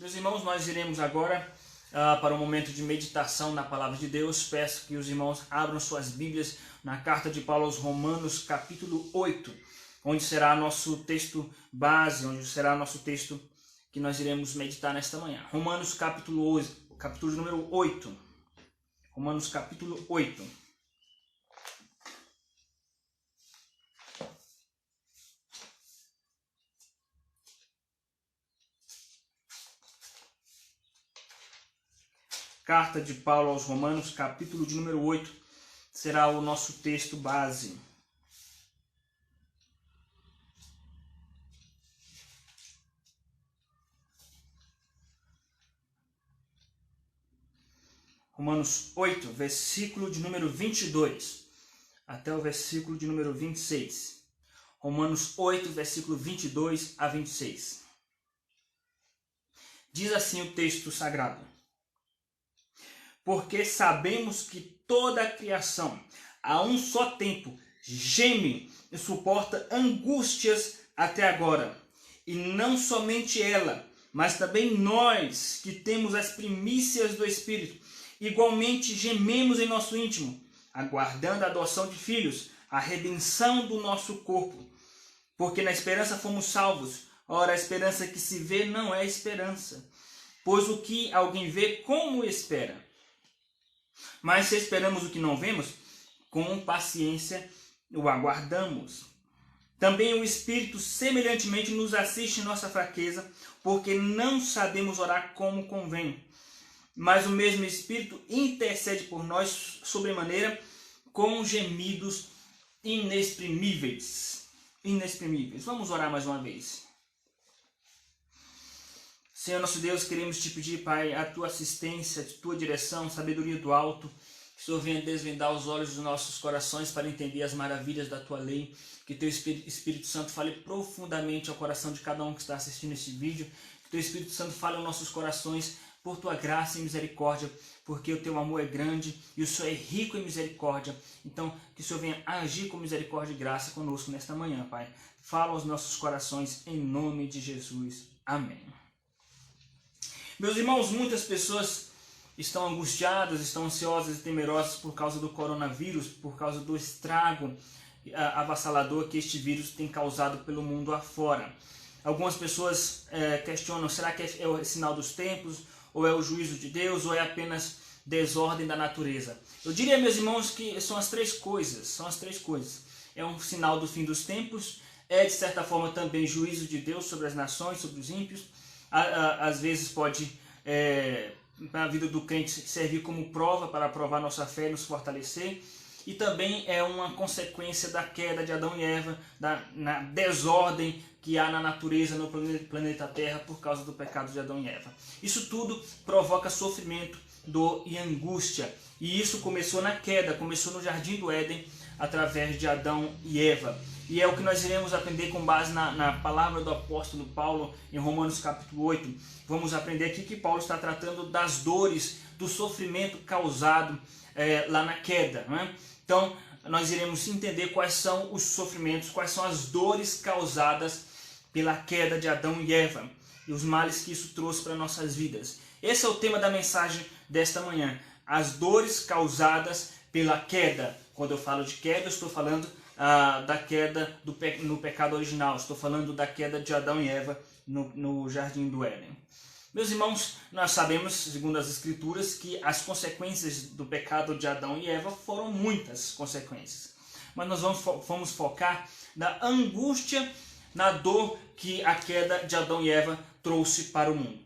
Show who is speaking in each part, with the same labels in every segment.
Speaker 1: Meus irmãos, nós iremos agora para um momento de meditação na Palavra de Deus. Peço que os irmãos abram suas Bíblias na carta de Paulo aos Romanos, capítulo 8, onde será nosso texto base, onde será nosso texto que nós iremos meditar nesta manhã. Romanos, capítulo número 8. Romanos, capítulo 8. Carta de Paulo aos Romanos, capítulo de número 8, será o nosso texto base. Romanos 8, versículo de número 22, até o versículo de número 26. Romanos 8, versículo 22 a 26. Diz assim o texto sagrado: porque sabemos que toda a criação, a um só tempo, geme e suporta angústias até agora. E não somente ela, mas também nós, que temos as primícias do Espírito, igualmente gememos em nosso íntimo, aguardando a adoção de filhos, a redenção do nosso corpo. Porque na esperança fomos salvos. Ora, a esperança que se vê não é esperança, pois o que alguém vê, como espera? Mas se esperamos o que não vemos, com paciência o aguardamos. Também o Espírito semelhantemente nos assiste em nossa fraqueza, porque não sabemos orar como convém. Mas o mesmo Espírito intercede por nós sobremaneira com gemidos inexprimíveis. Vamos orar mais uma vez. Senhor nosso Deus, queremos te pedir, Pai, a tua assistência, a tua direção, sabedoria do alto. Que o Senhor venha desvendar os olhos dos nossos corações para entender as maravilhas da tua lei. Que teu Espírito Santo fale profundamente ao coração de cada um que está assistindo este vídeo. Que teu Espírito Santo fale aos nossos corações por tua graça e misericórdia, porque o teu amor é grande e o Senhor é rico em misericórdia. Então, que o Senhor venha agir com misericórdia e graça conosco nesta manhã, Pai. Fala aos nossos corações em nome de Jesus. Amém. Meus irmãos, muitas pessoas estão angustiadas, estão ansiosas e temerosas por causa do coronavírus, por causa do estrago avassalador que este vírus tem causado pelo mundo afora. Algumas pessoas questionam, será que é o sinal dos tempos, ou é o juízo de Deus, ou é apenas desordem da natureza? Eu diria, meus irmãos, que são as três coisas. É um sinal do fim dos tempos, é de certa forma também juízo de Deus sobre as nações, sobre os ímpios. Às vezes pode, na vida do crente, servir como prova para provar nossa fé e nos fortalecer. E também é uma consequência da queda de Adão e Eva, na desordem que há na natureza, no planeta Terra, por causa do pecado de Adão e Eva. Isso tudo provoca sofrimento, dor e angústia. E isso começou na queda, começou no Jardim do Éden, através de Adão e Eva. E é o que nós iremos aprender com base na palavra do apóstolo Paulo em Romanos capítulo 8. Vamos aprender aqui que Paulo está tratando das dores, do sofrimento causado lá na queda, não é? Então, nós iremos entender quais são os sofrimentos, quais são as dores causadas pela queda de Adão e Eva e os males que isso trouxe para nossas vidas. Esse é o tema da mensagem desta manhã, as dores causadas pela queda. Quando eu falo de queda, eu estou falando da queda no pecado original. Estou falando da queda de Adão e Eva no Jardim do Éden. Meus irmãos, nós sabemos, segundo as Escrituras, que as consequências do pecado de Adão e Eva foram muitas consequências. Mas nós vamos focar na angústia, na dor que a queda de Adão e Eva trouxe para o mundo.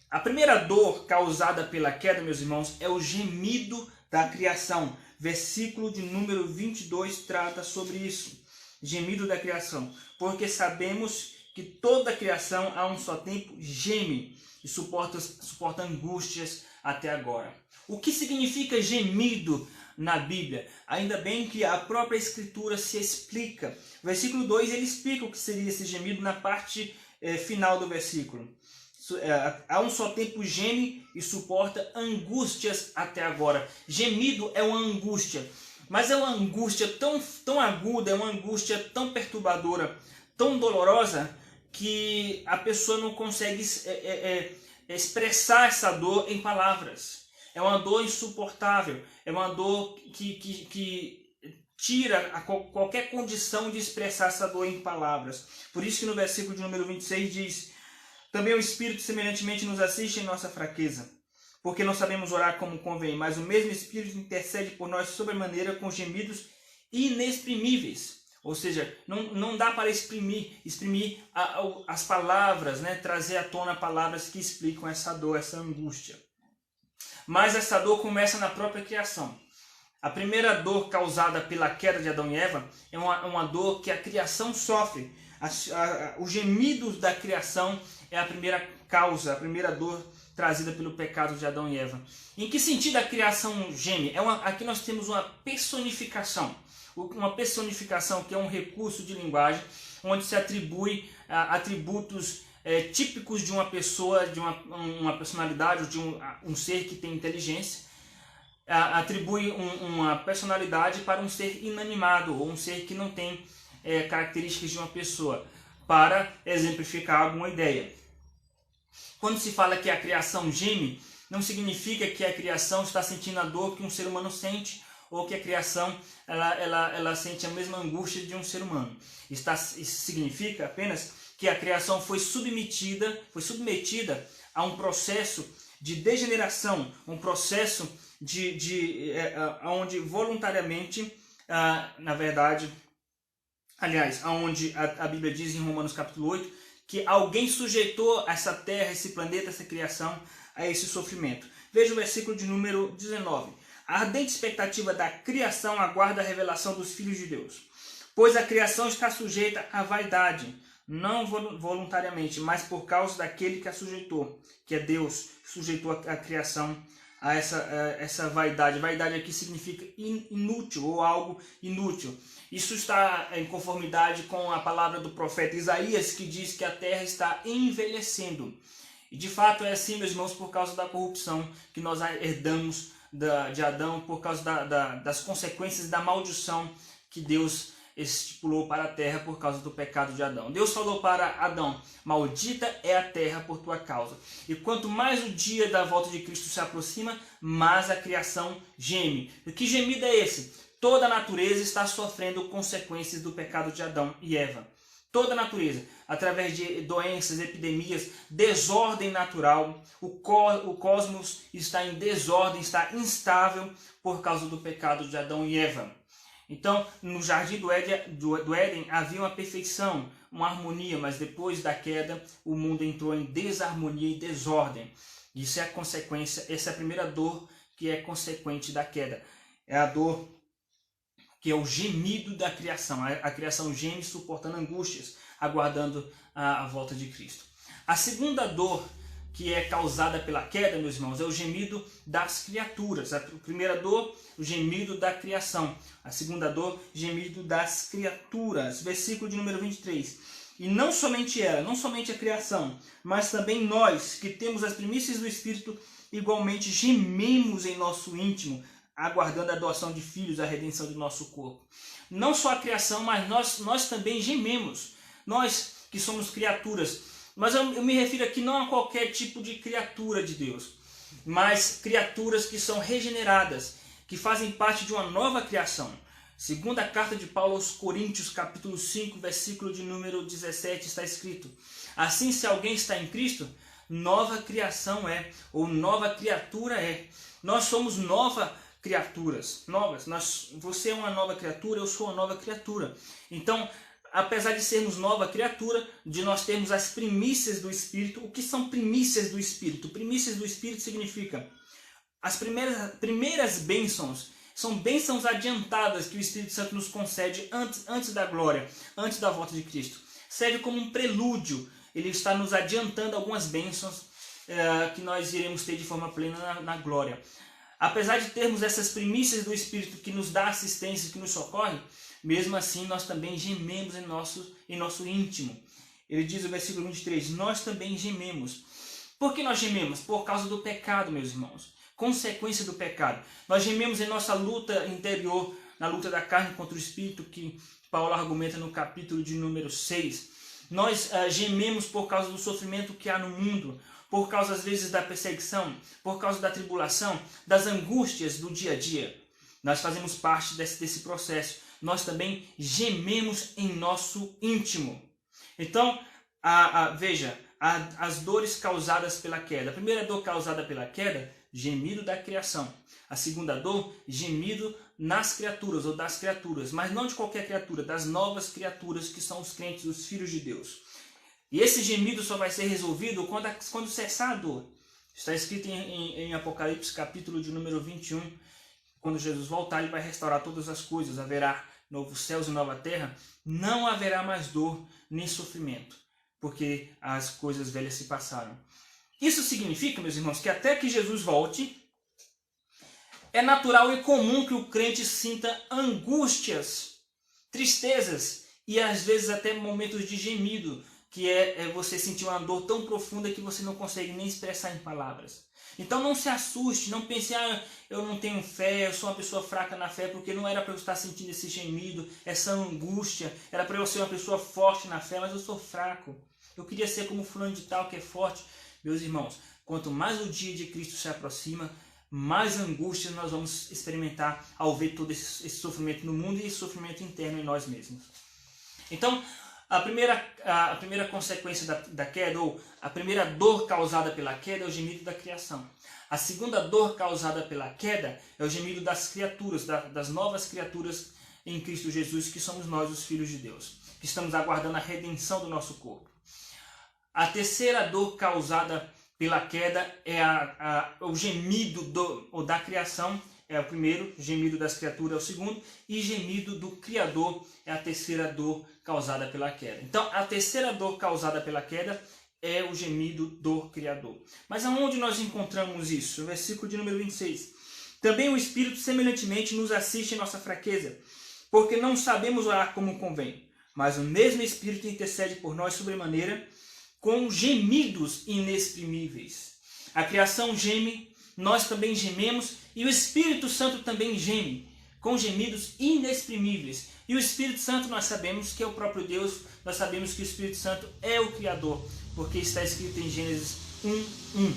Speaker 1: A primeira dor causada pela queda, meus irmãos, é o gemido da criação. Versículo de número 22 trata sobre isso. Gemido da criação. Porque sabemos que toda a criação a um só tempo geme e suporta angústias até agora. O que significa gemido na Bíblia? Ainda bem que a própria Escritura se explica. O versículo 2 ele explica o que seria esse gemido na parte final do versículo. A um só tempo geme e suporta angústias até agora. Gemido é uma angústia, mas é uma angústia tão aguda, é uma angústia tão perturbadora, tão dolorosa, que a pessoa não consegue expressar essa dor em palavras. É uma dor insuportável, é uma dor que tira qualquer condição de expressar essa dor em palavras. Por isso que no versículo de número 26 diz: também o Espírito semelhantemente nos assiste em nossa fraqueza, porque não sabemos orar como convém, mas o mesmo Espírito intercede por nós sobremaneira com gemidos inexprimíveis. Ou seja, não dá para exprimir as palavras, né? Trazer à tona palavras que explicam essa dor, essa angústia. Mas essa dor começa na própria criação. A primeira dor causada pela queda de Adão e Eva é uma dor que a criação sofre. Os gemidos da criação é a primeira causa, a primeira dor trazida pelo pecado de Adão e Eva. Em que sentido a criação geme? Aqui nós temos uma personificação. Uma personificação que é um recurso de linguagem onde se atribui atributos típicos de uma pessoa, de uma personalidade, de um ser que tem inteligência. Atribui uma personalidade para um ser inanimado ou um ser que não tem características de uma pessoa, para exemplificar alguma ideia. Quando se fala que a criação geme, não significa que a criação está sentindo a dor que um ser humano sente, ou que a criação ela sente a mesma angústia de um ser humano. Isso significa apenas que a criação foi submetida a um processo de degeneração, um processo onde voluntariamente, na verdade, onde a Bíblia diz em Romanos capítulo 8, que alguém sujeitou essa terra, esse planeta, essa criação a esse sofrimento. Veja o versículo de número 19. A ardente expectativa da criação aguarda a revelação dos filhos de Deus. Pois a criação está sujeita à vaidade, não voluntariamente, mas por causa daquele que a sujeitou, que é Deus, que sujeitou a criação a essa vaidade. Vaidade aqui significa inútil ou algo inútil. Isso está em conformidade com a palavra do profeta Isaías, que diz que a terra está envelhecendo. E de fato é assim, meus irmãos, por causa da corrupção que nós herdamos de Adão, por causa das consequências da maldição que Deus estipulou para a terra por causa do pecado de Adão. Deus falou para Adão: maldita é a terra por tua causa. E quanto mais o dia da volta de Cristo se aproxima, mais a criação geme. E que gemido é esse? Toda a natureza está sofrendo consequências do pecado de Adão e Eva. Toda a natureza, através de doenças, epidemias, desordem natural, o cosmos está em desordem, está instável por causa do pecado de Adão e Eva. Então, no jardim do Éden havia uma perfeição, uma harmonia, mas depois da queda o mundo entrou em desarmonia e desordem. Isso é a consequência, essa é a primeira dor que é consequente da queda. É a dor que é o gemido da criação. A criação geme suportando angústias, aguardando a volta de Cristo. A segunda dor que é causada pela queda, meus irmãos, é o gemido das criaturas. A primeira dor, o gemido da criação. A segunda dor, gemido das criaturas. Versículo de número 23. E não somente ela, não somente a criação, mas também nós, que temos as primícias do Espírito, igualmente gememos em nosso íntimo, aguardando a adoção de filhos, a redenção do nosso corpo. Não só a criação, mas nós também gememos. Nós que somos criaturas. Mas eu me refiro aqui não a qualquer tipo de criatura de Deus, mas criaturas que são regeneradas, que fazem parte de uma nova criação. Segunda carta de Paulo aos Coríntios, capítulo 5, versículo de número 17, está escrito: assim, se alguém está em Cristo, nova criação é, ou nova criatura é. Nós somos criaturas novas. Você é uma nova criatura, eu sou uma nova criatura. Então, apesar de sermos nova criatura, de nós termos as primícias do Espírito. O que são primícias do Espírito? Primícias do Espírito significa as primeiras bênçãos. São bênçãos adiantadas que o Espírito Santo nos concede antes da glória, antes da volta de Cristo. Serve como um prelúdio. Ele está nos adiantando algumas bênçãos que nós iremos ter de forma plena na glória. Apesar de termos essas primícias do Espírito que nos dá assistência, que nos socorre, mesmo assim nós também gememos em nosso íntimo. Ele diz no versículo 23, nós também gememos. Por que nós gememos? Por causa do pecado, meus irmãos. Consequência do pecado. Nós gememos em nossa luta interior, na luta da carne contra o Espírito, que Paulo argumenta no capítulo de número 6. Nós gememos por causa do sofrimento que há no mundo, por causa às vezes da perseguição, por causa da tribulação, das angústias do dia a dia. Nós fazemos parte desse processo. Nós também gememos em nosso íntimo. Então, veja, as dores causadas pela queda. A primeira dor causada pela queda, gemido da criação. A segunda dor, gemido nas criaturas ou das criaturas, mas não de qualquer criatura, das novas criaturas que são os crentes, os filhos de Deus. E esse gemido só vai ser resolvido quando cessar a dor. Está escrito em Apocalipse, capítulo de número 21, quando Jesus voltar, ele vai restaurar todas as coisas, haverá novos céus e nova terra, não haverá mais dor nem sofrimento, porque as coisas velhas se passaram. Isso significa, meus irmãos, que até que Jesus volte, é natural e comum que o crente sinta angústias, tristezas e às vezes até momentos de gemido, que é você sentir uma dor tão profunda que você não consegue nem expressar em palavras. Então não se assuste, não pense, eu não tenho fé, eu sou uma pessoa fraca na fé, porque não era para eu estar sentindo esse gemido, essa angústia, era para eu ser uma pessoa forte na fé, mas eu sou fraco. Eu queria ser como fulano de tal que é forte. Meus irmãos, quanto mais o dia de Cristo se aproxima, mais angústia nós vamos experimentar ao ver todo esse sofrimento no mundo e esse sofrimento interno em nós mesmos. Então, a primeira consequência da queda, ou a primeira dor causada pela queda, é o gemido da criação. A segunda dor causada pela queda é o gemido das criaturas, das novas criaturas em Cristo Jesus, que somos nós, os filhos de Deus, que estamos aguardando a redenção do nosso corpo. A terceira dor causada pela queda é o gemido da criação, é o primeiro, gemido das criaturas é o segundo, e gemido do Criador é a terceira dor causada pela queda. Então, a terceira dor causada pela queda é o gemido do Criador. Mas aonde nós encontramos isso? No versículo de número 26. Também o Espírito semelhantemente nos assiste em nossa fraqueza, porque não sabemos orar como convém, mas o mesmo Espírito intercede por nós sobremaneira, com gemidos inexprimíveis. A criação geme, nós também gememos, e o Espírito Santo também geme, com gemidos inexprimíveis. E o Espírito Santo nós sabemos que é o próprio Deus, nós sabemos que o Espírito Santo é o Criador, porque está escrito em Gênesis 1:1.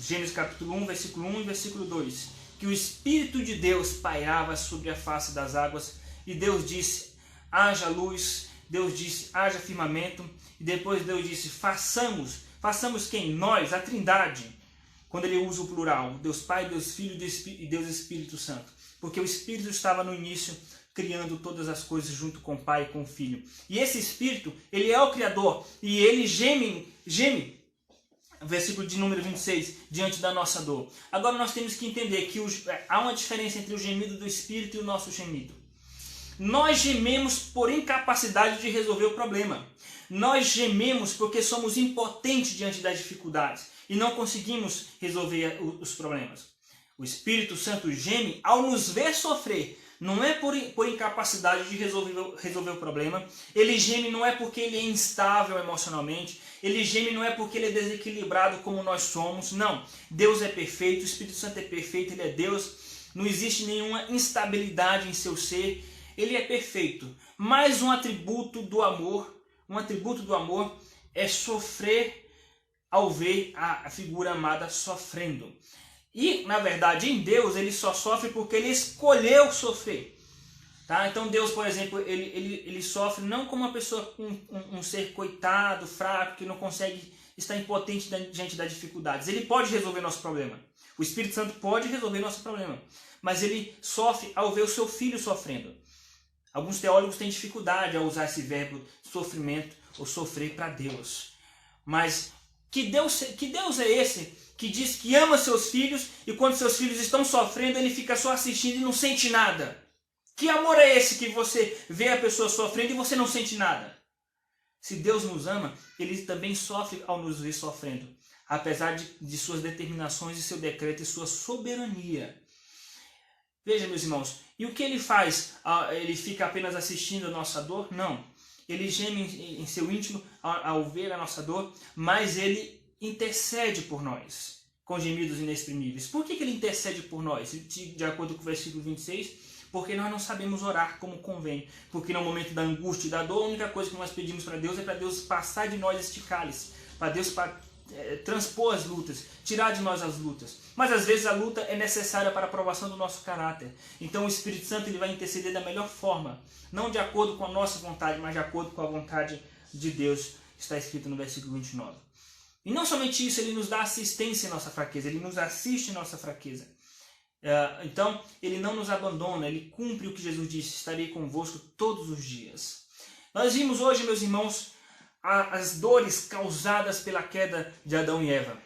Speaker 1: Gênesis capítulo 1, versículo 1 e versículo 2. Que o Espírito de Deus pairava sobre a face das águas, e Deus disse, haja luz, Deus disse, haja firmamento, e depois Deus disse, façamos quem? Nós, a Trindade, quando ele usa o plural, Deus Pai, Deus Filho e Deus Espírito Santo, porque o Espírito estava no início criando todas as coisas junto com o Pai e com o Filho. E esse Espírito, ele é o Criador, e ele geme, versículo de número 26, diante da nossa dor. Agora nós temos que entender que há uma diferença entre o gemido do Espírito e o nosso gemido. Nós gememos por incapacidade de resolver o problema. Nós gememos porque somos impotentes diante das dificuldades e não conseguimos resolver os problemas. O Espírito Santo geme ao nos ver sofrer. Não é por incapacidade de resolver o problema. Ele geme não é porque ele é instável emocionalmente. Ele geme não é porque ele é desequilibrado como nós somos. Não. Deus é perfeito, o Espírito Santo é perfeito, ele é Deus. Não existe nenhuma instabilidade em seu ser. Ele é perfeito. Mas um atributo do amor é sofrer ao ver a figura amada sofrendo. E, na verdade, em Deus, ele só sofre porque ele escolheu sofrer. Tá? Então, Deus, por exemplo, ele sofre não como uma pessoa, um ser coitado, fraco, que não consegue estar impotente diante das dificuldades. Ele pode resolver nosso problema. O Espírito Santo pode resolver nosso problema. Mas ele sofre ao ver o seu filho sofrendo. Alguns teólogos têm dificuldade ao usar esse verbo sofrimento ou sofrer para Deus. Mas que Deus é esse que diz que ama seus filhos e quando seus filhos estão sofrendo ele fica só assistindo e não sente nada? Que amor é esse que você vê a pessoa sofrendo e você não sente nada? Se Deus nos ama, ele também sofre ao nos ver sofrendo, apesar de suas determinações e seu decreto e sua soberania. Veja, meus irmãos, e o que ele faz? Ele fica apenas assistindo a nossa dor? Não. Ele geme em seu íntimo ao ver a nossa dor, mas ele intercede por nós, com gemidos inexprimíveis. Por que ele intercede por nós? De acordo com o versículo 26, porque nós não sabemos orar como convém, porque no momento da angústia e da dor, a única coisa que nós pedimos para Deus passar de nós este cálice, para Deus transpor as lutas, tirar de nós as lutas. Mas às vezes a luta é necessária para a aprovação do nosso caráter. Então o Espírito Santo ele vai interceder da melhor forma, não de acordo com a nossa vontade, mas de acordo com a vontade de Deus, está escrito no versículo 29. E não somente isso, ele nos dá assistência em nossa fraqueza, ele nos assiste em nossa fraqueza. Então, ele não nos abandona, ele cumpre o que Jesus disse: estarei convosco todos os dias. Nós vimos hoje, meus irmãos, as dores causadas pela queda de Adão e Eva.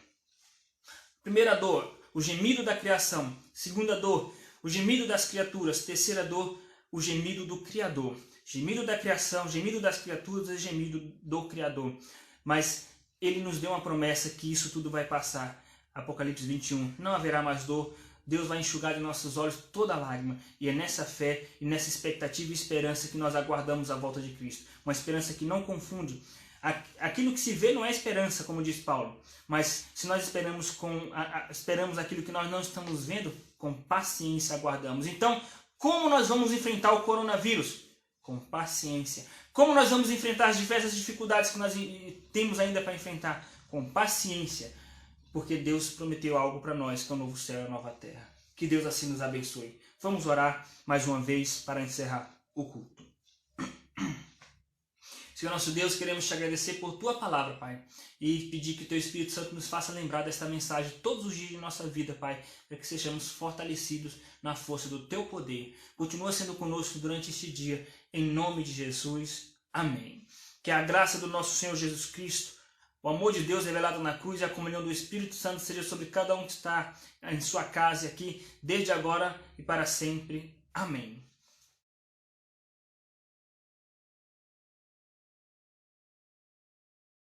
Speaker 1: Primeira dor, o gemido da criação. Segunda dor, o gemido das criaturas. Terceira dor, o gemido do Criador. Gemido da criação, gemido das criaturas e gemido do Criador. Mas ele nos deu uma promessa que isso tudo vai passar. Apocalipse 21, não haverá mais dor. Deus vai enxugar de nossos olhos toda lágrima. E é nessa fé e nessa expectativa e esperança que nós aguardamos a volta de Cristo. Uma esperança que não confunde. Aquilo que se vê não é esperança, como diz Paulo. Mas se nós esperamos aquilo que nós não estamos vendo, com paciência aguardamos. Então, como nós vamos enfrentar o coronavírus? Com paciência. Como nós vamos enfrentar as diversas dificuldades que nós temos ainda para enfrentar? Com paciência. Porque Deus prometeu algo para nós, que é o novo céu e a nova terra. Que Deus assim nos abençoe. Vamos orar mais uma vez para encerrar o culto. Senhor nosso Deus, queremos te agradecer por tua palavra, Pai, e pedir que o teu Espírito Santo nos faça lembrar desta mensagem todos os dias de nossa vida, Pai, para que sejamos fortalecidos na força do teu poder. Continua sendo conosco durante este dia, em nome de Jesus. Amém. Que a graça do nosso Senhor Jesus Cristo, o amor de Deus revelado na cruz e a comunhão do Espírito Santo seja sobre cada um que está em sua casa aqui, desde agora e para sempre. Amém.